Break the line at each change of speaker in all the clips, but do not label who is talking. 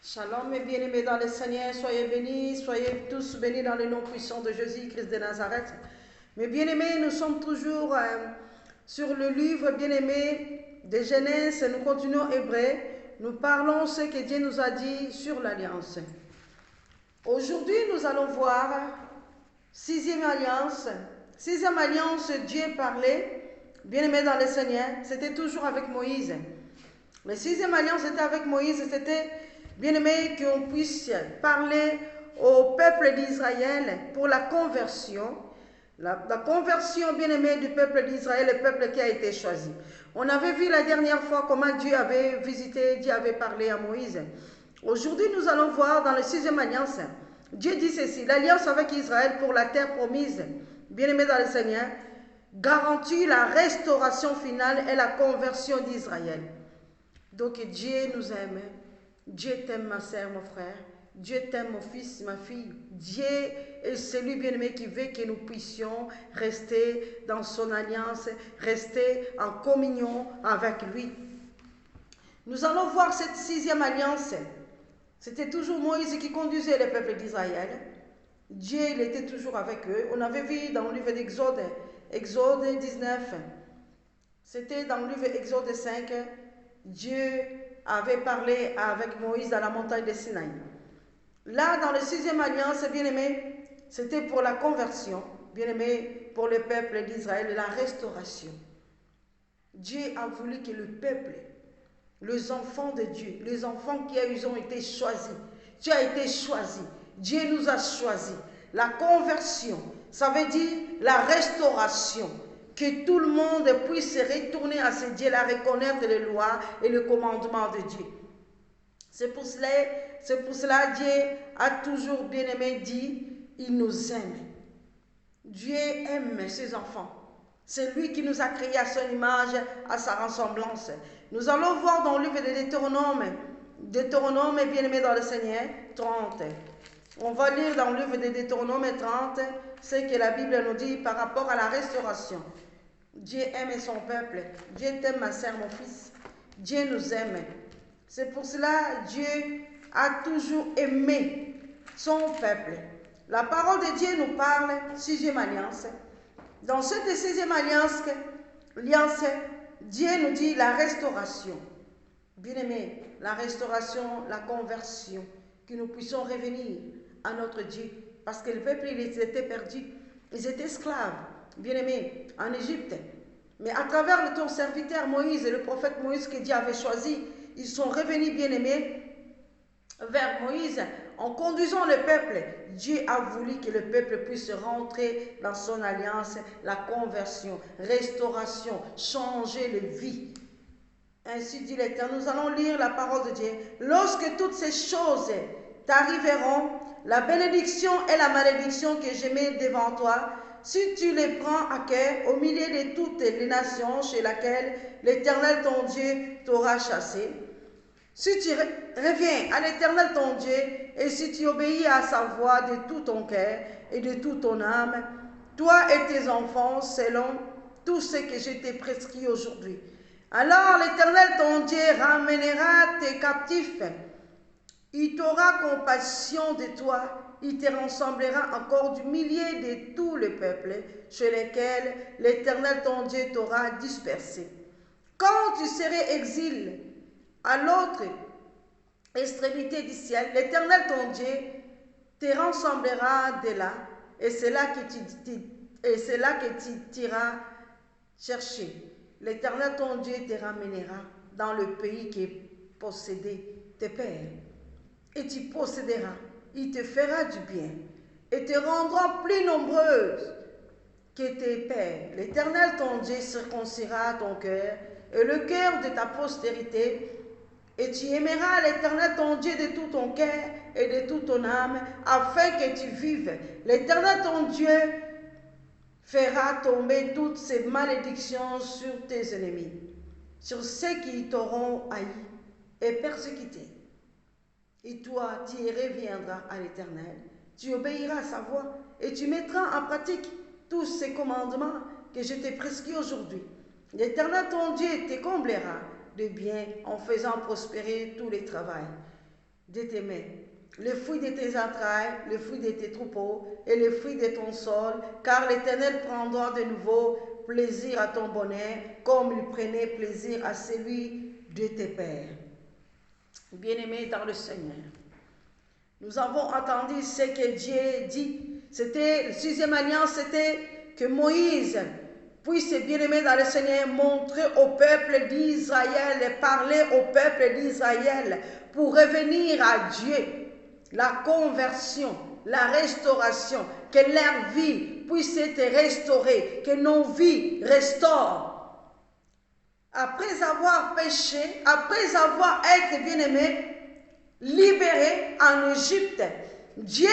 Shalom et bien-aimés dans le Seigneur, soyez bénis, soyez tous bénis dans le nom puissant de Jésus-Christ de Nazareth. Mais bien-aimés, nous sommes toujours sur le livre bien-aimé de Genèse, nous continuons hébreu, nous parlons ce que Dieu nous a dit sur l'alliance. Aujourd'hui, nous allons voir sixième alliance. Sixième alliance, Dieu parlait, bien-aimés dans le Seigneur, c'était toujours avec Moïse. La sixième alliance était avec Moïse, c'était bien-aimé qu'on puisse parler au peuple d'Israël pour la conversion. La conversion, bien-aimé, du peuple d'Israël, le peuple qui a été choisi. On avait vu la dernière fois comment Dieu avait visité, Dieu avait parlé à Moïse. Aujourd'hui, nous allons voir dans la sixième alliance, Dieu dit ceci, l'alliance avec Israël pour la terre promise, bien-aimé dans le Seigneur, garantit la restauration finale et la conversion d'Israël. Donc Dieu nous aime. Dieu t'aime ma sœur, mon frère. Dieu t'aime mon fils, ma fille. Dieu est celui bien-aimé qui veut que nous puissions rester dans son alliance, rester en communion avec lui. Nous allons voir cette sixième alliance. C'était toujours Moïse qui conduisait le peuple d'Israël. Dieu, il était toujours avec eux. On avait vu dans le livre d'Exode, Exode 19. C'était dans le livre Exode 5. Dieu avait parlé avec Moïse dans la montagne de Sinaï. Là, dans la sixième alliance, bien-aimé, c'était pour la conversion, bien-aimé, pour le peuple d'Israël, la restauration. Dieu a voulu que le peuple, les enfants de Dieu, les enfants qui ont été choisis, tu as été choisi, Dieu nous a choisis. La conversion, ça veut dire la restauration. Que tout le monde puisse retourner à ce Dieu, la reconnaître les lois et le commandement de Dieu. C'est pour cela Dieu a toujours bien aimé dit, il nous aime. Dieu aime ses enfants. C'est lui qui nous a créés à son image, à sa ressemblance. Nous allons voir dans le livre de Deutéronome, bien aimé dans le Seigneur, 30. On va lire dans le livre de Deutéronome 30 ce que la Bible nous dit par rapport à la restauration. Dieu aime son peuple. Dieu t'aime, ma sœur, mon fils. Dieu nous aime. C'est pour cela que Dieu a toujours aimé son peuple. La parole de Dieu nous parle, sixième alliance. Dans cette sixième alliance, Dieu nous dit la restauration. Bien-aimé, la restauration, la conversion, que nous puissions revenir à notre Dieu. Parce que le peuple, il était perdu. Ils étaient esclaves, bien-aimés, en Égypte. Mais à travers ton serviteur Moïse et le prophète Moïse que Dieu avait choisi, ils sont revenus, bien-aimés, vers Moïse. En conduisant le peuple, Dieu a voulu que le peuple puisse rentrer dans son alliance, la conversion, restauration, changer de vie. Ainsi dit l'Éternel, nous allons lire la parole de Dieu. Lorsque toutes ces choses t'arriveront, la bénédiction et la malédiction que je mets devant toi, si tu les prends à cœur au milieu de toutes les nations chez lesquelles l'Éternel ton Dieu t'aura chassé, si tu reviens à l'Éternel ton Dieu et si tu obéis à sa voix de tout ton cœur et de toute ton âme, toi et tes enfants, selon tout ce que je t'ai prescrit aujourd'hui, alors l'Éternel ton Dieu ramènera tes captifs. Il t'aura compassion de toi. Il te rassemblera encore du millier de tous les peuples chez lesquels l'Éternel ton Dieu t'aura dispersé. Quand tu serais exilé à l'autre extrémité du ciel, l'Éternel ton Dieu te rassemblera de là, et c'est là que tu t'iras chercher. L'Éternel ton Dieu te ramènera dans le pays qui est possédé tes pères, et tu posséderas. Il te fera du bien et te rendra plus nombreuse que tes pères. L'Éternel ton Dieu circoncira ton cœur et le cœur de ta postérité, et tu aimeras l'Éternel ton Dieu de tout ton cœur et de toute ton âme, afin que tu vives. L'Éternel ton Dieu fera tomber toutes ces malédictions sur tes ennemis, sur ceux qui t'auront haï et persécuté. Et toi, tu reviendras à l'Éternel, tu obéiras à sa voix et tu mettras en pratique tous ces commandements que je t'ai prescrits aujourd'hui. L'Éternel ton Dieu te comblera de bien en faisant prospérer tous les travaux. de tes mains, le fruit de tes entrailles, le fruit de tes troupeaux et le fruit de ton sol, car l'Éternel prendra de nouveau plaisir à ton bonheur, comme il prenait plaisir à celui de tes pères. Bien-aimés dans le Seigneur, nous avons entendu ce que Dieu dit. C'était, la 6e alliance, c'était que Moïse puisse, bien-aimé dans le Seigneur, montrer au peuple d'Israël et parler au peuple d'Israël pour revenir à Dieu. La conversion, la restauration, que leur vie puisse être restaurée, que nos vies restaurent. Après avoir péché, après avoir été bien-aimé, libérés en Égypte, Dieu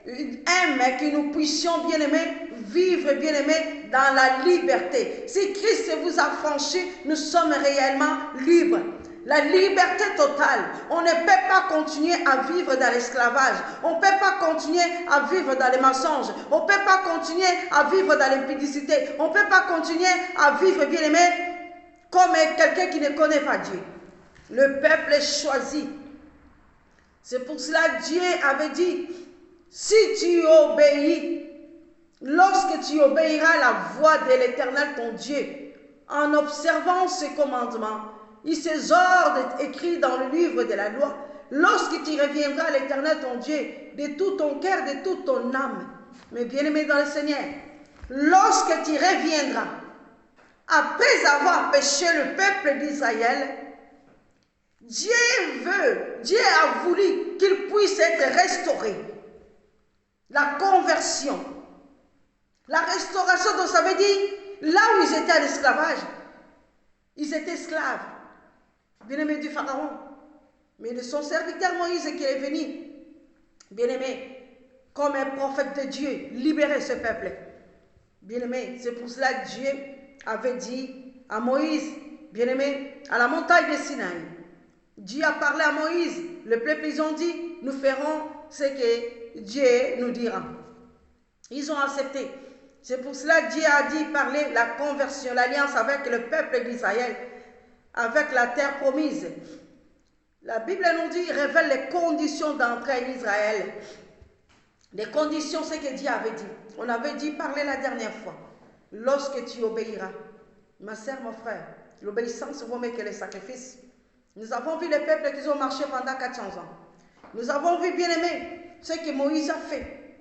aime que nous puissions, bien-aimés, vivre, bien-aimés, dans la liberté. Si Christ vous a franchi, nous sommes réellement libres. La liberté totale. On ne peut pas continuer à vivre dans l'esclavage. On ne peut pas continuer à vivre dans les mensonges. On ne peut pas continuer à vivre dans l'impudicité. On ne peut pas continuer à vivre, bien-aimé, comme quelqu'un qui ne connaît pas Dieu. Le peuple est choisi. C'est pour cela que Dieu avait dit, si tu obéis, lorsque tu obéiras à la voix de l'Éternel ton Dieu, en observant ses commandements, et ses ordres écrits dans le livre de la loi, lorsque tu reviendras à l'Éternel ton Dieu, de tout ton cœur, de toute ton âme, mais bien-aimé dans le Seigneur, lorsque tu reviendras, après avoir péché le peuple d'Israël, Dieu a voulu qu'il puisse être restauré. La conversion. La restauration, donc ça veut dire, là où ils étaient à l'esclavage, ils étaient esclaves, bien-aimés du Pharaon. Mais de son serviteur Moïse qui est venu, bien-aimé, comme un prophète de Dieu, libérer ce peuple. Bien-aimé, c'est pour cela que Dieu avait dit à Moïse, bien-aimé, à la montagne de Sinaï, Dieu a parlé à Moïse, le peuple, ils ont dit, nous ferons ce que Dieu nous dira. Ils ont accepté. C'est pour cela que Dieu a dit parler la conversion, l'alliance avec le peuple d'Israël, avec la terre promise. La Bible nous dit, révèle les conditions d'entrée en Israël. Les conditions, c'est que Dieu avait dit. On avait dit parler la dernière fois. Lorsque tu obéiras, ma sœur, mon frère, l'obéissance vaut mieux que les sacrifices. Nous avons vu les peuples qui ont marché pendant 400 ans. Nous avons vu, bien aimé, ce que Moïse a fait.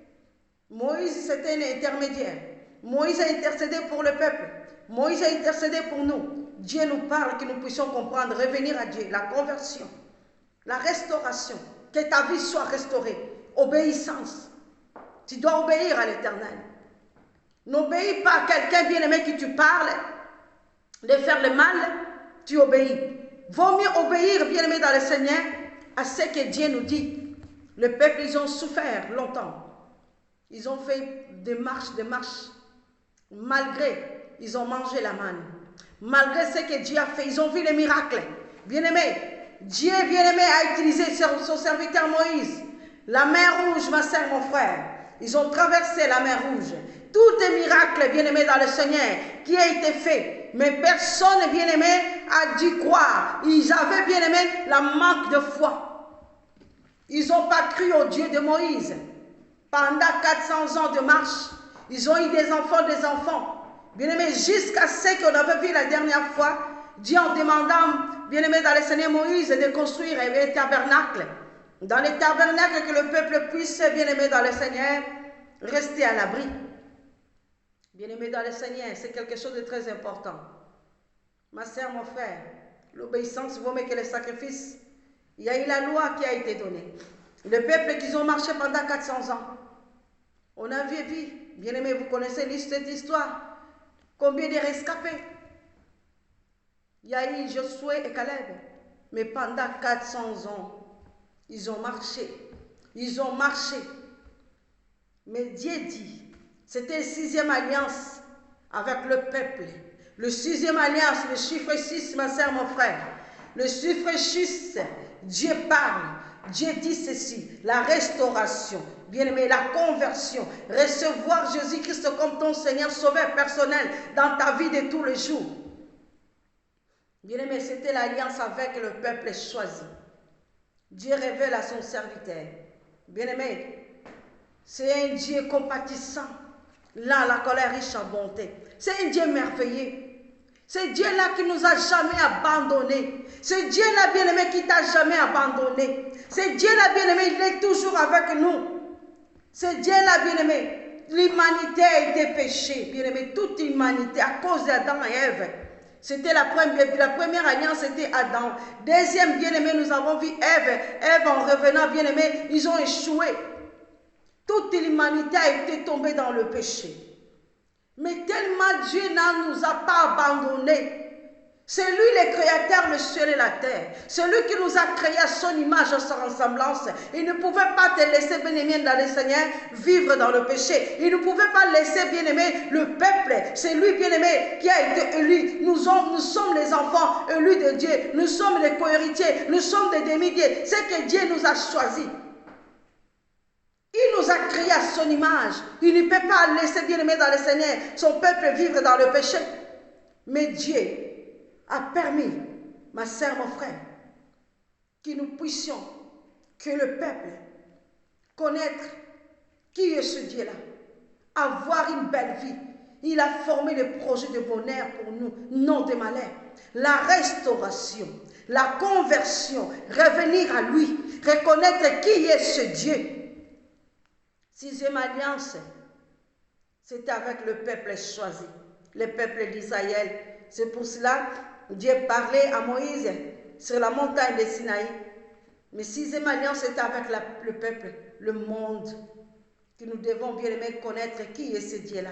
Moïse, c'était un intermédiaire. Moïse a intercédé pour le peuple. Moïse a intercédé pour nous. Dieu nous parle que nous puissions comprendre, revenir à Dieu, la conversion, la restauration, que ta vie soit restaurée. Obéissance. Tu dois obéir à l'Éternel. N'obéis pas à quelqu'un bien-aimé qui tu parles, de faire le mal, tu obéis. Vaut mieux obéir, bien-aimé dans le Seigneur, à ce que Dieu nous dit. Le peuple, ils ont souffert longtemps. Ils ont fait des marches. Malgré, ils ont mangé la manne. Malgré ce que Dieu a fait, ils ont vu les miracles. Bien-aimé, Dieu, bien-aimé, a utilisé son serviteur Moïse. La mer rouge, ma sœur, mon frère. Ils ont traversé la mer rouge. Tout est miracle, bien-aimé, dans le Seigneur, qui a été fait. Mais personne, bien-aimé, a dû croire. Ils avaient, bien-aimé, la manque de foi. Ils n'ont pas cru au Dieu de Moïse. Pendant 400 ans de marche, ils ont eu des enfants. Bien-aimé, jusqu'à ce qu'on avait vu la dernière fois, Dieu en demandant, bien-aimé, dans le Seigneur Moïse, de construire un tabernacle. Dans les tabernacles, que le peuple puisse, bien-aimé, dans le Seigneur, rester à l'abri. Bien-aimé dans le Seigneur, c'est quelque chose de très important. Ma sœur, mon frère, l'obéissance vaut mieux que les sacrifices. Il y a eu la loi qui a été donnée. Le peuple qui ont marché pendant 400 ans. On a vu, bien-aimé, vous connaissez cette histoire. Combien de rescapés? Il y a eu Josué et Caleb. Mais pendant 400 ans, ils ont marché. Mais Dieu dit, c'était la 6e alliance avec le peuple. Le 6e alliance, le chiffre 6, ma sœur, mon frère. Le chiffre 6, Dieu parle. Dieu dit ceci, la restauration, bien-aimé, la conversion, recevoir Jésus-Christ comme ton Seigneur sauveur personnel dans ta vie de tous les jours. Bien-aimé, c'était l'alliance avec le peuple choisi. Dieu révèle à son serviteur. Bien-aimé, c'est un Dieu compatissant. Là, la colère riche en bonté. C'est un Dieu merveilleux. C'est Dieu-là qui nous a jamais abandonnés. C'est Dieu-là, bien-aimé, qui t'a jamais abandonné. C'est Dieu-là, bien-aimé, il est toujours avec nous. C'est Dieu-là, bien-aimé. L'humanité a été péchée, bien-aimé, toute l'humanité à cause d'Adam et Ève. C'était la première alliance, c'était Adam. Deuxième, bien-aimé, nous avons vu Ève. Ève, en revenant, bien-aimé, ils ont échoué. Toute l'humanité a été tombée dans le péché. Mais tellement Dieu ne nous a pas abandonnés. C'est lui le créateur, le ciel et la terre. C'est lui qui nous a créés à son image, à sa ressemblance. Il ne pouvait pas te laisser, bien-aimé, dans le Seigneur, vivre dans le péché. Il ne pouvait pas laisser, bien-aimé, le peuple. C'est lui, bien-aimé, qui a été élu. Nous sommes les enfants élus de Dieu. Nous sommes les co-héritiers. Nous sommes des demi-dieux. C'est que Dieu nous a choisis. Il nous a créés à son image. Il ne peut pas laisser, bien-aimé, dans le Seigneur, son peuple vivre dans le péché. Mais Dieu a permis, ma sœur, mon frère, que nous puissions, que le peuple, connaître qui est ce Dieu-là, avoir une belle vie. Il a formé des projets de bonheur pour nous, non de malheur. La restauration, la conversion, revenir à lui, reconnaître qui est ce Dieu. Sixième alliance, c'était avec le peuple choisi, le peuple d'Israël. C'est pour cela que Dieu parlait à Moïse sur la montagne de Sinaï. Mais sixième alliance, c'était avec le peuple, le monde, que nous devons bien aimer connaître qui est ce Dieu-là.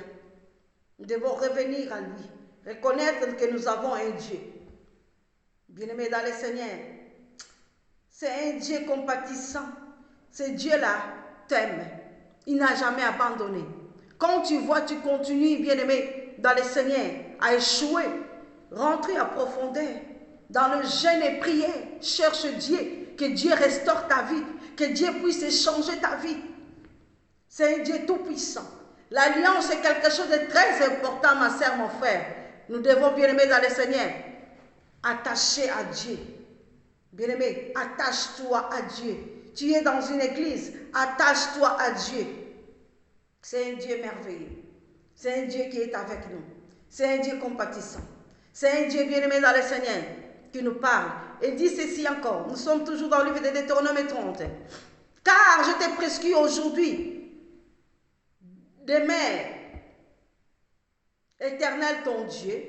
Nous devons revenir à lui, reconnaître que nous avons un Dieu. Bien-aimé dans le Seigneur, c'est un Dieu compatissant. Ce Dieu-là t'aime. Il n'a jamais abandonné. Quand tu vois, tu continues, bien-aimé, dans le Seigneur, à échouer, rentrer en profondeur, dans le jeûne et prière, cherche Dieu, que Dieu restaure ta vie, que Dieu puisse changer ta vie. C'est un Dieu tout-puissant. L'alliance est quelque chose de très important, ma sœur, mon frère. Nous devons, bien-aimé, dans le Seigneur, attacher à Dieu. Bien-aimé, attache-toi à Dieu. Tu es dans une église, attache-toi à Dieu. C'est un Dieu merveilleux. C'est un Dieu qui est avec nous. C'est un Dieu compatissant. C'est un Dieu bien-aimé dans le Seigneur qui nous parle. Et dit ceci encore. Nous sommes toujours dans le livre de Deutéronome 30. Car je t'ai prescrit aujourd'hui, demain, Éternel ton Dieu,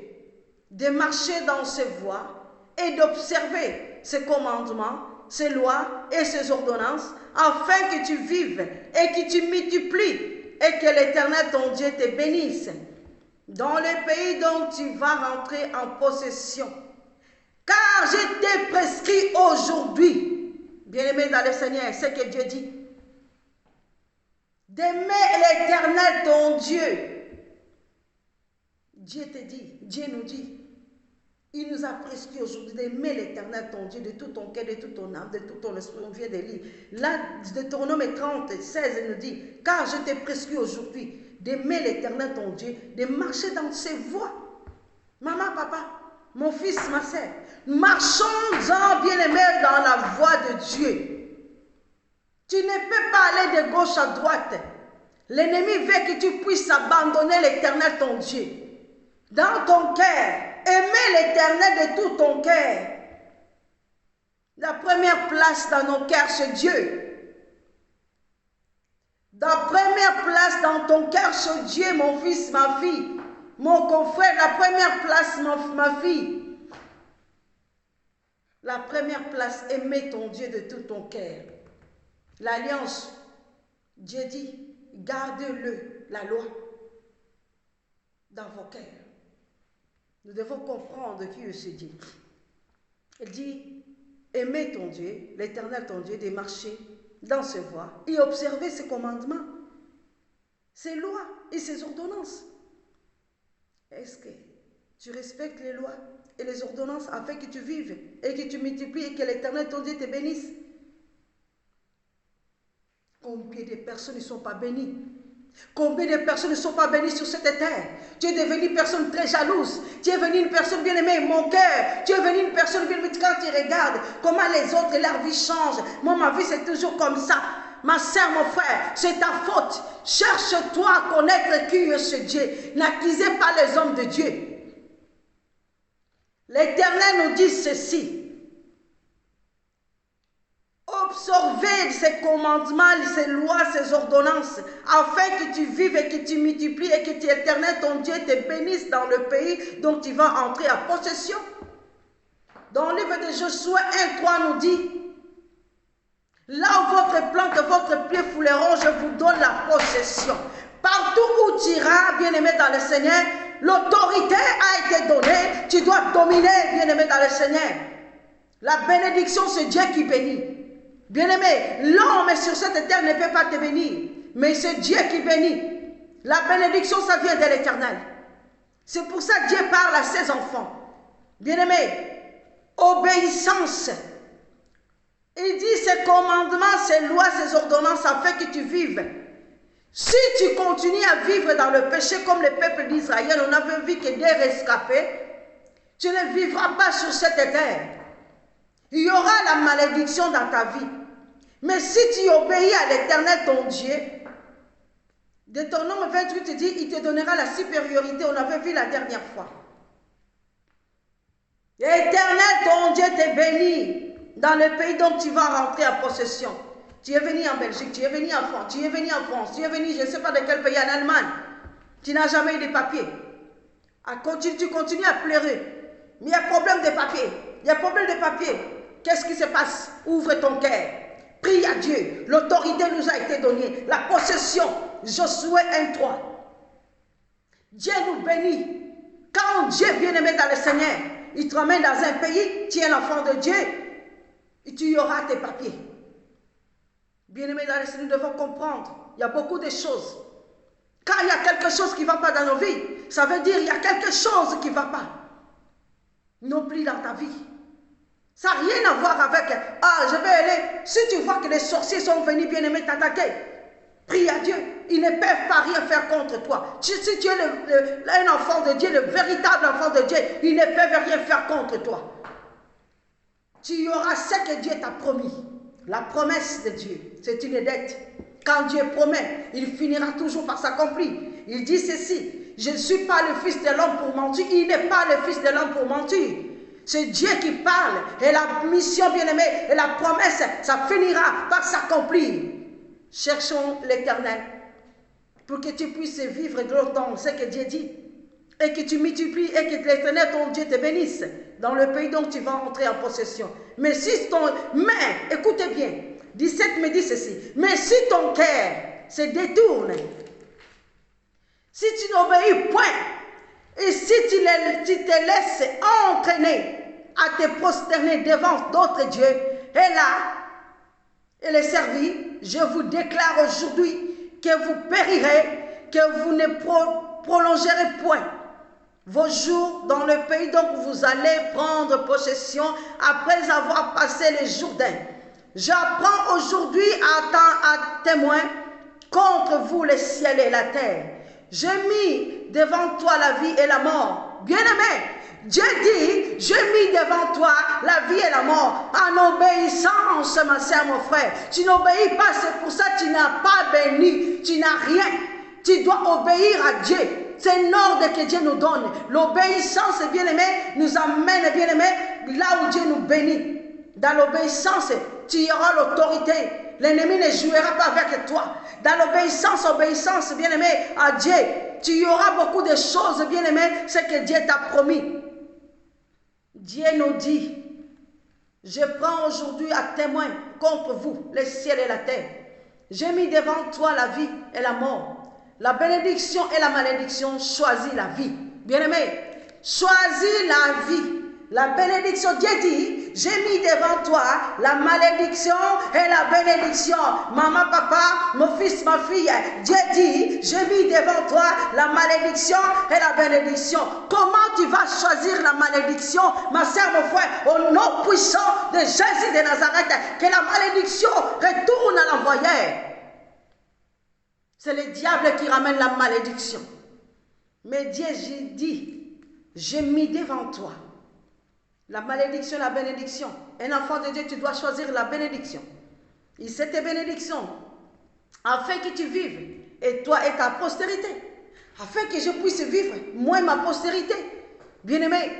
de marcher dans ses voies et d'observer ses commandements, ses lois et ses ordonnances, afin que tu vives et que tu multiplies et que l'Éternel ton Dieu te bénisse dans le pays dont tu vas rentrer en possession. Car je t'ai prescrit aujourd'hui, bien-aimé dans le Seigneur, c'est ce que Dieu dit, d'aimer l'Éternel ton Dieu. Dieu te dit, Dieu nous dit, il nous a prescrit aujourd'hui d'aimer l'Éternel ton Dieu de tout ton cœur, de toute ton âme, de tout ton esprit. On vient de lire. Là, Deutéronome 30, 16 nous dit, car je t'ai prescrit aujourd'hui d'aimer l'Éternel ton Dieu, de marcher dans ses voies. Maman, papa, mon fils, ma soeur, marchons-en, bien-aimés, dans la voie de Dieu. Tu ne peux pas aller de gauche à droite. L'ennemi veut que tu puisses abandonner l'Éternel ton Dieu. Dans ton cœur, aimer l'Éternel de tout ton cœur. La première place dans nos cœurs, c'est Dieu. La première place dans ton cœur, c'est Dieu, mon fils, ma fille. Mon confrère, la première place, ma fille. La première place, aimer ton Dieu de tout ton cœur. L'alliance, Dieu dit, gardez-le, la loi, dans vos cœurs. Nous devons comprendre qui est ce Dieu. Il dit, aimez ton Dieu, l'Éternel ton Dieu, de marcher dans ses voies et observer ses commandements, ses lois et ses ordonnances. Est-ce que tu respectes les lois et les ordonnances afin que tu vives et que tu multiplies et que l'Éternel ton Dieu te bénisse? Combien de personnes ne sont pas bénies? Combien de personnes ne sont pas bénies sur cette terre? Tu es devenu une personne très jalouse. Tu es devenu une personne bien-aimée, mon cœur. Tu es devenu une personne bien-aimée. Quand tu regardes comment les autres, leur vie change. Moi, ma vie, c'est toujours comme ça. Ma soeur, mon frère, c'est ta faute. Cherche-toi à connaître qui est ce Dieu. N'accusez pas les hommes de Dieu. L'Éternel nous dit ceci. Observez ses commandements, ses lois, ses ordonnances, afin que tu vives et que tu multiplies et que l'Éternel, ton Dieu, te bénisse dans le pays dont tu vas entrer à possession. Dans le livre de Josué 1:3 nous dit, là où votre plante et votre pied fouleront, je vous donne la possession. Partout où tu iras, bien-aimé dans le Seigneur, l'autorité a été donnée. Tu dois dominer, bien-aimé dans le Seigneur. La bénédiction, c'est Dieu qui bénit. Bien-aimé, l'homme sur cette terre ne peut pas te bénir, mais c'est Dieu qui bénit. La bénédiction, ça vient de l'Éternel. C'est pour ça que Dieu parle à ses enfants. Bien-aimé, obéissance. Il dit ses commandements, ses lois, ses ordonnances, afin que tu vives. Si tu continues à vivre dans le péché comme le peuple d'Israël, on avait vu que des rescapés, tu ne vivras pas sur cette terre. Il y aura la malédiction dans ta vie. Mais si tu obéis à l'Éternel, ton Dieu, Deutéronome 28 te dit, il te donnera la supériorité. On avait vu la dernière fois. L'Éternel, ton Dieu, te bénit dans le pays dont tu vas rentrer en possession. Tu es venu en Belgique, tu es venu en France, tu es venu en France, tu es venu, je ne sais pas de quel pays, en Allemagne. Tu n'as jamais eu de papier. Tu continues à pleurer. Mais il y a problème de papier. Il y a problème de papier. Qu'est-ce qui se passe? Ouvre ton cœur. Prie à Dieu. L'autorité nous a été donnée. La possession. Josué 1:3. Dieu nous bénit. Quand Dieu est bien-aimé dans le Seigneur, il te ramène dans un pays, tu es l'enfant de Dieu, et tu y auras tes papiers. Bien-aimé dans le Seigneur, nous devons comprendre. Il y a beaucoup de choses. Quand il y a quelque chose qui ne va pas dans nos vies, ça veut dire qu'il y a quelque chose qui ne va pas. Non plus dans ta vie. Ça n'a rien à voir avec, je vais aller, si tu vois que les sorciers sont venus bien-aimés t'attaquer, prie à Dieu, ils ne peuvent pas rien faire contre toi. Si tu es un enfant de Dieu, le véritable enfant de Dieu, ils ne peuvent rien faire contre toi. Tu auras ce que Dieu t'a promis. La promesse de Dieu, c'est une dette. Quand Dieu promet, il finira toujours par s'accomplir. Il dit ceci, je ne suis pas le fils de l'homme pour mentir, il n'est pas le fils de l'homme pour mentir. C'est Dieu qui parle et la mission bien-aimée et la promesse, ça finira par s'accomplir. Cherchons l'Éternel pour que tu puisses vivre longtemps ce que Dieu dit et que tu multiplies et que l'Éternel, ton Dieu, te bénisse dans le pays dont tu vas entrer en possession. Mais écoutez bien, 17 me dit ceci, mais si ton cœur se détourne, si tu n'obéis point, et si tu te laisses entraîner à te prosterner devant d'autres dieux, et les servir, je vous déclare aujourd'hui que vous périrez, que vous ne prolongerez point vos jours dans le pays dont vous allez prendre possession après avoir passé les Jourdains. J'apprends aujourd'hui à témoin contre vous les ciels et la terre. J'ai mis devant toi la vie et la mort. Bien-aimé, Dieu dit, j'ai mis devant toi la vie et la mort. En obéissance, ma soeur, mon frère. Tu n'obéis pas, c'est pour ça que tu n'as pas béni. Tu n'as rien. Tu dois obéir à Dieu. C'est un ordre que Dieu nous donne. L'obéissance, bien-aimé, nous amène, bien-aimé, là où Dieu nous bénit. Dans l'obéissance, tu auras l'autorité. L'ennemi ne jouera pas avec toi. Dans l'obéissance, bien-aimé, à Dieu, tu auras beaucoup de choses, bien-aimé, ce que Dieu t'a promis. Dieu nous dit, je prends aujourd'hui à témoin contre vous, les ciels et la terre. J'ai mis devant toi la vie et la mort. La bénédiction et la malédiction, choisis la vie. Bien-aimé, choisis la vie. La bénédiction, Dieu dit, j'ai mis devant toi la malédiction et la bénédiction. Maman, papa, mon fils, ma fille, Dieu dit, j'ai mis devant toi la malédiction et la bénédiction. Comment tu vas choisir la malédiction, ma soeur, mon frère, au nom puissant de Jésus de Nazareth, que la malédiction retourne à l'envoyeur. C'est le diable qui ramène la malédiction. Mais Dieu dit, j'ai mis devant toi la malédiction, la bénédiction. Un enfant de Dieu, tu dois choisir la bénédiction. Et cette bénédiction, afin que tu vives, et toi et ta postérité, afin que je puisse vivre, moi et ma postérité. Bien-aimé,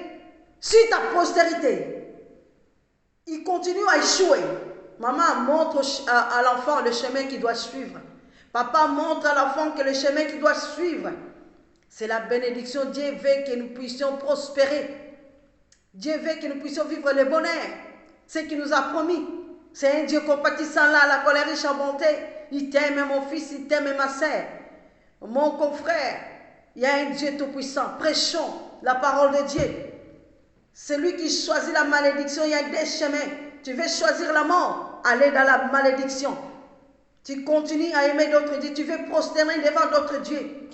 si ta postérité, il continue à échouer, maman montre à l'enfant le chemin qu'il doit suivre. Papa montre à l'enfant que le chemin qu'il doit suivre, c'est la bénédiction. Dieu veut que nous puissions prospérer. Dieu veut que nous puissions vivre le bonheur. C'est ce qu'il nous a promis. C'est un Dieu compatissant là, la colère riche en bonté. Il t'aime mon fils, il t'aime ma sœur. Mon confrère, il y a un Dieu tout-puissant. Prêchons la parole de Dieu. Celui qui choisit la malédiction, il y a des chemins. Tu veux choisir la mort, aller dans la malédiction. Tu continues à aimer d'autres dieux, tu veux prosterner devant d'autres dieux.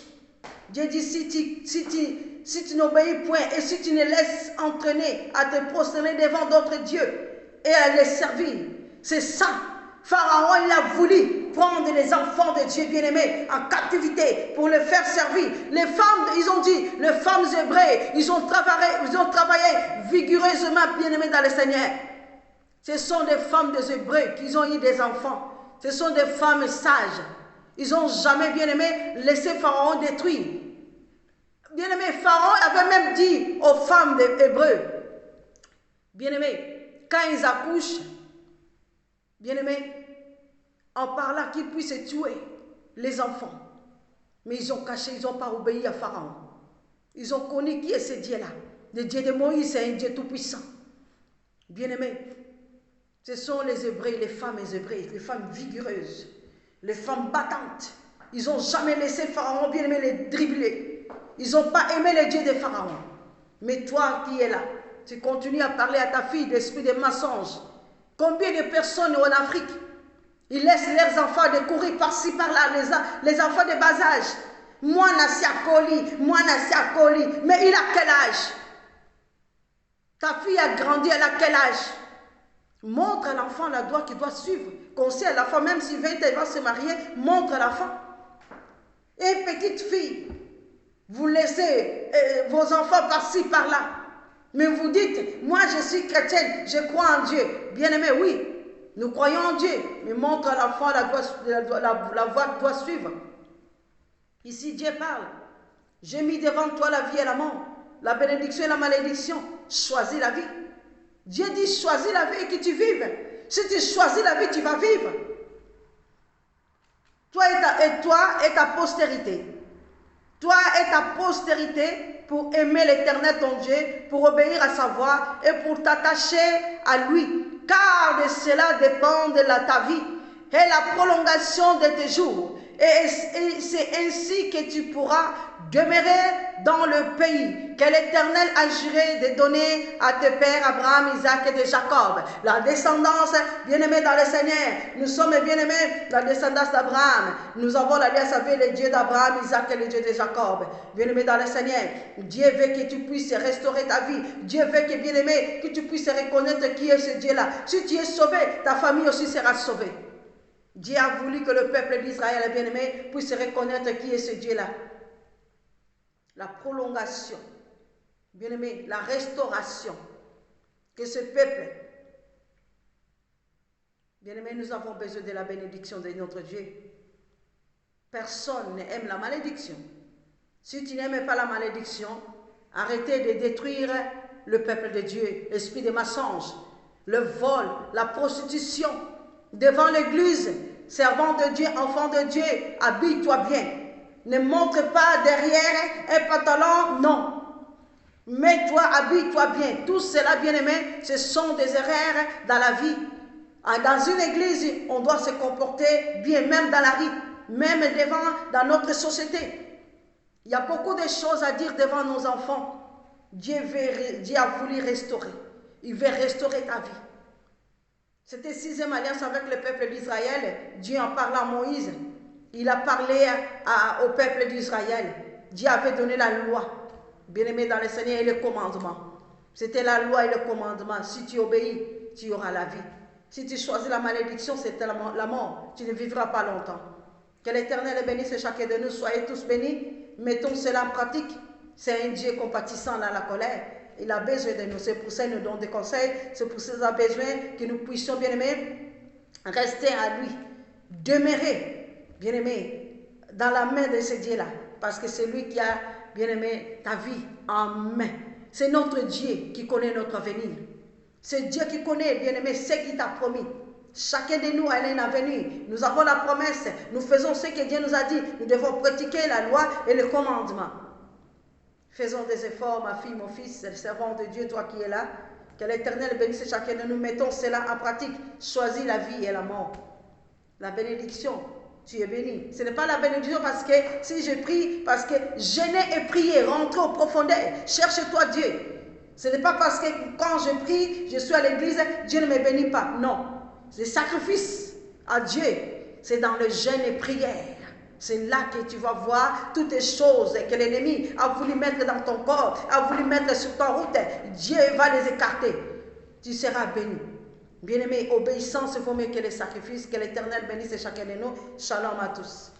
Dieu dit, si tu n'obéis point et si tu ne laisses entraîner à te prosterner devant d'autres dieux et à les servir, c'est ça. Pharaon, il a voulu prendre les enfants de Dieu bien-aimés en captivité pour les faire servir. Les femmes, ils ont dit, les femmes hébreues, ils ont travaillé vigoureusement bien-aimés dans le Seigneur. Ce sont des femmes des Hébreux qui ont eu des enfants. Ce sont des femmes sages. Ils n'ont jamais, bien-aimé, laissé Pharaon détruire. Bien-aimé, Pharaon avait même dit aux femmes des Hébreux, bien-aimé, quand ils accouchent, bien-aimé, en parlant qu'ils puissent tuer les enfants. Mais ils ont caché, ils n'ont pas obéi à Pharaon. Ils ont connu qui est ce Dieu-là. Le Dieu de Moïse, c'est un Dieu tout-puissant. Bien-aimé, ce sont les Hébreux, les femmes hébreues, les femmes vigoureuses, les femmes battantes. Ils n'ont jamais laissé Pharaon, bien-aimé, les dribbler. Ils n'ont pas aimé le Dieu de Pharaon. Mais toi qui es là, tu continues à parler à ta fille d'esprit de mensonge. Combien de personnes en Afrique, ils laissent leurs enfants de courir par-ci, par-là, les enfants de bas âge. Moi, nassi à Koli, mais il a quel âge? Ta fille a grandi, elle a quel âge? Montre à l'enfant la voie qu'il doit suivre. Conseille à l'enfant, même s'il va se marier, montre à l'enfant. Et petite fille, vous laissez vos enfants par-ci, par-là. Mais vous dites, moi je suis chrétienne, je crois en Dieu. Bien-aimé, oui, nous croyons en Dieu. Mais montre à l'enfant la voie qu'il doit suivre. Ici, Dieu parle. J'ai mis devant toi la vie et la mort, la bénédiction et la malédiction. Choisis la vie. Dieu dit, choisis la vie et que tu vives. Si tu choisis la vie, tu vas vivre. Toi et ta postérité. Toi et ta postérité pour aimer l'Éternel ton Dieu, pour obéir à sa voix et pour t'attacher à lui. Car de cela dépend de ta vie et la prolongation de tes jours. Et c'est ainsi que tu pourras demeurer dans le pays que l'Éternel a juré de donner à tes pères Abraham, Isaac et Jacob. La descendance, bien-aimée dans le Seigneur, nous sommes bien-aimés, la descendance d'Abraham. Nous avons l'alliance avec le Dieu d'Abraham, Isaac et le Dieu de Jacob. Bien-aimé dans le Seigneur, Dieu veut que tu puisses restaurer ta vie. Dieu veut que, bien-aimé, que tu puisses reconnaître qui est ce Dieu-là. Si tu es sauvé, ta famille aussi sera sauvée. Dieu a voulu que le peuple d'Israël, bien-aimé, puisse reconnaître qui est ce Dieu-là. La prolongation, bien-aimé, la restauration, que ce peuple, bien-aimé, nous avons besoin de la bénédiction de notre Dieu. Personne n'aime la malédiction. Si tu n'aimes pas la malédiction, arrêtez de détruire le peuple de Dieu, l'esprit de mensonge, le vol, la prostitution. Devant l'église, servant de Dieu, enfant de Dieu, habille-toi bien. Ne montre pas derrière un pantalon, non. Mets-toi, habille-toi bien. Tout cela, bien-aimé, ce sont des erreurs dans la vie. Dans une église, on doit se comporter bien, même dans la rue, même dans notre société. Il y a beaucoup de choses à dire devant nos enfants. Dieu a voulu restaurer. Il veut restaurer ta vie. C'était 6e alliance avec le peuple d'Israël. Dieu en parlant à Moïse. Il a parlé au peuple d'Israël. Dieu avait donné la loi. Bien-aimé dans le Seigneur et le commandement. C'était la loi et le commandement. Si tu obéis, tu auras la vie. Si tu choisis la malédiction, c'est la mort. Tu ne vivras pas longtemps. Que l'Éternel bénisse chacun de nous. Soyez tous bénis. Mettons cela en pratique. C'est un Dieu compatissant dans la colère. Il a besoin de nous. C'est pour ça qu'il nous donne des conseils. C'est pour ça qu'il a besoin que nous puissions, bien-aimés, rester à lui. Demeurer, bien-aimés, dans la main de ce Dieu-là. Parce que c'est lui qui a, bien-aimé, ta vie en main. C'est notre Dieu qui connaît notre avenir. C'est Dieu qui connaît, bien-aimé, ce qu'il t'a promis. Chacun de nous a un avenir. Nous avons la promesse. Nous faisons ce que Dieu nous a dit. Nous devons pratiquer la loi et le commandement. Faisons des efforts, ma fille, mon fils, servant de Dieu, toi qui es là. Que l'Éternel bénisse chacun de nous. Mettons cela en pratique. Choisis la vie et la mort. La bénédiction, tu es béni. Ce n'est pas la bénédiction parce que si je prie, parce que jeûner et prier, rentrer au profondeur, cherche-toi Dieu. Ce n'est pas parce que quand je prie, je suis à l'église, Dieu ne me bénit pas. Non. Le sacrifice à Dieu, c'est dans le jeûne et prière. C'est là que tu vas voir toutes les choses que l'ennemi a voulu mettre dans ton corps, a voulu mettre sur ta route. Dieu va les écarter. Tu seras béni. Bien-aimé, obéissance vaut mieux que les sacrifices. Que l'Éternel bénisse chacun de nous. Shalom à tous.